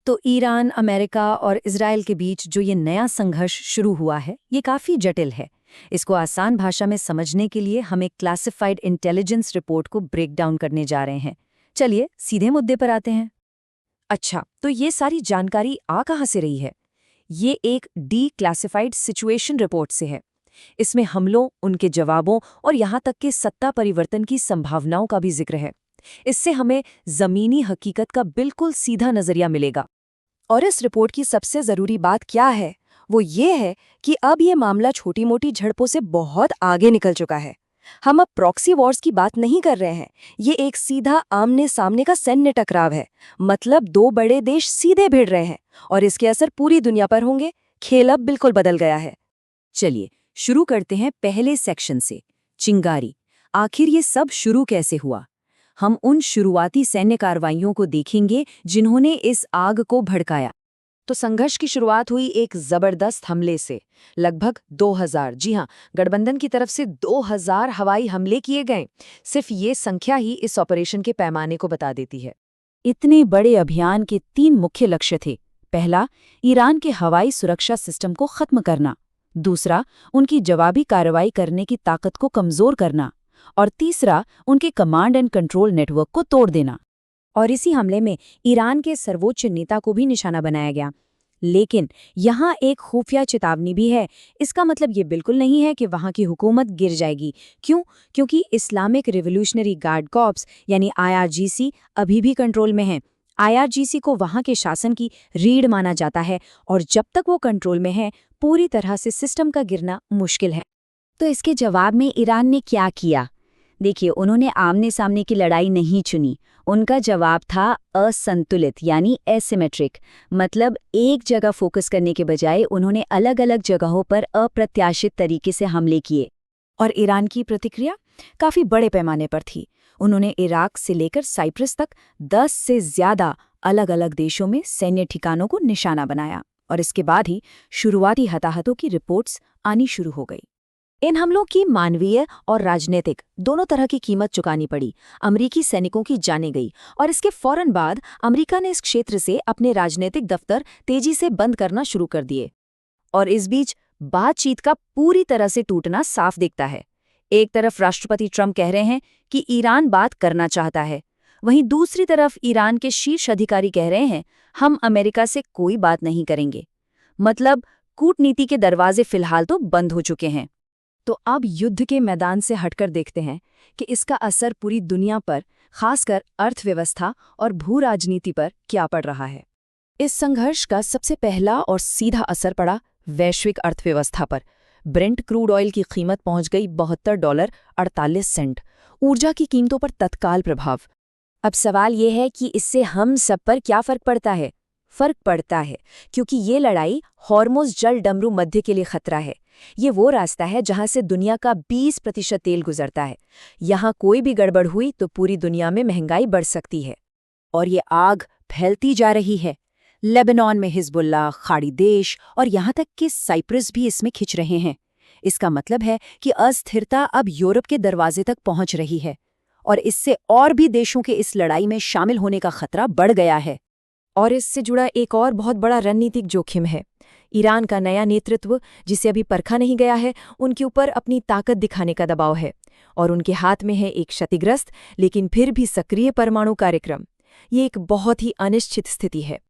तो Iran, America और Israel के बीच जो ये नया संघर्ष शुरू हुआ है, ये काफ़ी जटिल है। इसको आसान भाषा में समझने के लिए हम एक क्लासिफाइड इंटेलिजेंस रिपोर्ट को ब्रेक डाउन करने जा रहे हैं। चलिए सीधे मुद्दे पर आते हैं। अच्छा, तो ये सारी जानकारी आ कहाँ से रही है? ये एक डी क्लासिफाइड सिचुएशन रिपोर्ट से है। इसमें हमलों, उनके जवाबों और यहाँ तक कि सत्ता परिवर्तन की संभावनाओं का भी जिक्र है। इससे हमें ज़मीनी हकीकत का बिल्कुल सीधा नज़रिया मिलेगा। और इस रिपोर्ट की सबसे ज़रूरी बात क्या है? वो ये है कि अब ये मामला छोटी-मोटी झड़पों से बहुत आगे निकल चुका है। हम अब प्रॉक्सी वॉर्स की बात नहीं कर रहे हैं। ये एक सीधा आमने-सामने का सैन्य टकराव है। मतलब दो बड़े देश सीधे भिड़ रहे हैं और इसके असर पूरी दुनिया पर होंगे। खेल अब बिल्कुल बदल गया है। चलिए शुरू करते हैं पहले सेक्शन से, चिंगारी। आखिर ये सब शुरू कैसे हुआ? हम उन शुरुआती सैन्य कार्रवाइयों को देखेंगे जिन्होंने इस आग को भड़काया। तो संघर्ष की शुरुआत हुई एक जबरदस्त हमले से। लगभग 2000, जी हाँ, गठबंधन की तरफ से 2000 हवाई हमले किए गए। सिर्फ ये संख्या ही इस ऑपरेशन के पैमाने को बता देती है। इतने बड़े अभियान के 3 मुख्य लक्ष्य थे। पहला, ईरान के हवाई सुरक्षा सिस्टम को खत्म करना। दूसरा, उनकी जवाबी कार्रवाई करने की ताकत को कमजोर करना। और तीसरा, उनके कमांड एंड कंट्रोल नेटवर्क को तोड़ देना। और इसी हमले में ईरान के सर्वोच्च नेता को भी निशाना बनाया गया। लेकिन यहाँ एक खुफिया चेतावनी भी है। इसका मतलब ये बिल्कुल नहीं है कि वहाँ की हुकूमत गिर जाएगी। क्यों? क्योंकि इस्लामिक रिवोल्यूशनरी गार्ड कॉर्प्स यानी IRGC अभी भी कंट्रोल में है। IRGC को वहाँ के शासन की रीढ़ माना जाता है और जब तक वो कंट्रोल में है, पूरी तरह से सिस्टम का गिरना मुश्किल है। तो इसके जवाब में ईरान ने क्या किया? देखिए, उन्होंने आमने सामने की लड़ाई नहीं चुनी। उनका जवाब था असंतुलित यानी एसिमेट्रिक। मतलब एक जगह फोकस करने के बजाय उन्होंने अलग अलग जगहों पर अप्रत्याशित तरीके से हमले किए। और ईरान की प्रतिक्रिया काफ़ी बड़े पैमाने पर थी। उन्होंने इराक से लेकर साइप्रस तक 10 से ज़्यादा अलग अलग देशों में सैन्य ठिकानों को निशाना बनाया। और इसके बाद ही शुरुआती हताहतों की रिपोर्ट्स आनी शुरू हो गई। इन हमलों की मानवीय और राजनीतिक दोनों तरह की कीमत चुकानी पड़ी। अमरीकी सैनिकों की जानें गई और इसके फौरन बाद अमरीका ने इस क्षेत्र से अपने राजनीतिक दफ्तर तेजी से बंद करना शुरू कर दिए। और इस बीच बातचीत का पूरी तरह से टूटना साफ दिखता है। एक तरफ राष्ट्रपति ट्रंप कह रहे हैं कि ईरान बात करना चाहता है, वहीं दूसरी तरफ ईरान के शीर्ष अधिकारी कह रहे हैं, हम अमेरिका से कोई बात नहीं करेंगे। मतलब कूटनीति के दरवाजे फिलहाल तो बंद हो चुके हैं। तो अब युद्ध के मैदान से हटकर देखते हैं कि इसका असर पूरी दुनिया पर, खासकर अर्थव्यवस्था और भू राजनीति पर क्या पड़ रहा है। इस संघर्ष का सबसे पहला और सीधा असर पड़ा वैश्विक अर्थव्यवस्था पर। ब्रेंट क्रूड ऑयल की कीमत पहुंच गई $72.48। ऊर्जा की कीमतों पर तत्काल प्रभाव। अब सवाल यह है कि इससे हम सब पर क्या फर्क पड़ता है? फर्क पड़ता है क्योंकि ये लड़ाई हॉर्मुज़ जल डमरू मध्य के लिए खतरा है। ये वो रास्ता है जहां से दुनिया का 20% तेल गुजरता है। यहाँ कोई भी गड़बड़ हुई तो पूरी दुनिया में महंगाई बढ़ सकती है। और ये आग फैलती जा रही है। लेबनान में हिजबुल्लाह, खाड़ी देश और यहाँ तक कि साइप्रस भी इसमें खिंच रहे हैं। इसका मतलब है कि अस्थिरता अब यूरोप के दरवाजे तक पहुंच रही है और इससे और भी देशों के इस लड़ाई में शामिल होने का खतरा बढ़ गया है। और इससे जुड़ा एक और बहुत बड़ा रणनीतिक जोखिम है। ईरान का नया नेतृत्व, जिसे अभी परखा नहीं गया है, उनके ऊपर अपनी ताकत दिखाने का दबाव है और उनके हाथ में है एक क्षतिग्रस्त लेकिन फिर भी सक्रिय परमाणु कार्यक्रम। ये एक बहुत ही अनिश्चित स्थिति है।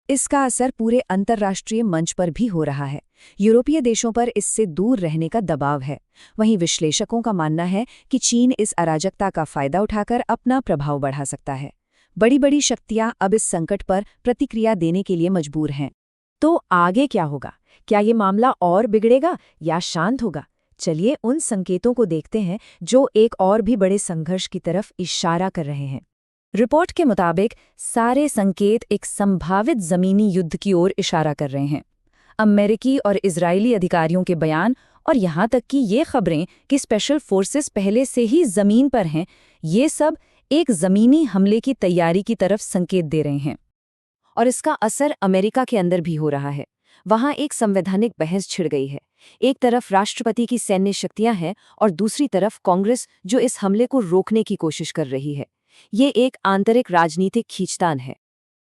इसका असर पूरे अंतर्राष्ट्रीय मंच पर भी हो रहा है। यूरोपीय देशों पर इससे दूर रहने का दबाव है। वहीं विश्लेषकों का मानना है कि चीन इस अराजकता का फायदा उठाकर अपना प्रभाव बढ़ा सकता है। बड़ी बड़ी शक्तियां अब इस संकट पर प्रतिक्रिया देने के लिए मजबूर हैं। तो आगे क्या होगा? क्या ये मामला और बिगड़ेगा या शांत होगा? चलिए उन संकेतों को देखते हैं जो एक और भी बड़े संघर्ष की तरफ इशारा कर रहे हैं। रिपोर्ट के मुताबिक सारे संकेत एक संभावित जमीनी युद्ध की ओर इशारा कर रहे हैं। अमेरिकी और इजरायली अधिकारियों के बयान और यहाँ तक कि ये खबरें कि स्पेशल फोर्सेस पहले से ही जमीन पर हैं, ये सब एक जमीनी हमले की तैयारी की तरफ संकेत दे रहे हैं। और इसका असर अमेरिका के अंदर भी हो रहा है। वहाँ एक संवैधानिक बहस छिड़ गई है। एक तरफ राष्ट्रपति की सैन्य शक्तियां हैं और दूसरी तरफ कांग्रेस जो इस हमले को रोकने की कोशिश कर रही है। ये एक आंतरिक राजनीतिक खींचतान है।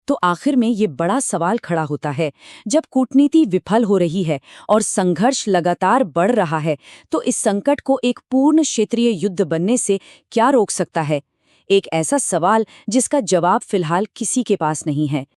तो आखिर में ये बड़ा सवाल खड़ा होता है, जब कूटनीति विफल हो रही है और संघर्ष लगातार बढ़ रहा है, तो इस संकट को एक पूर्ण क्षेत्रीय युद्ध बनने से क्या रोक सकता है? एक ऐसा सवाल जिसका जवाब फिलहाल किसी के पास नहीं है।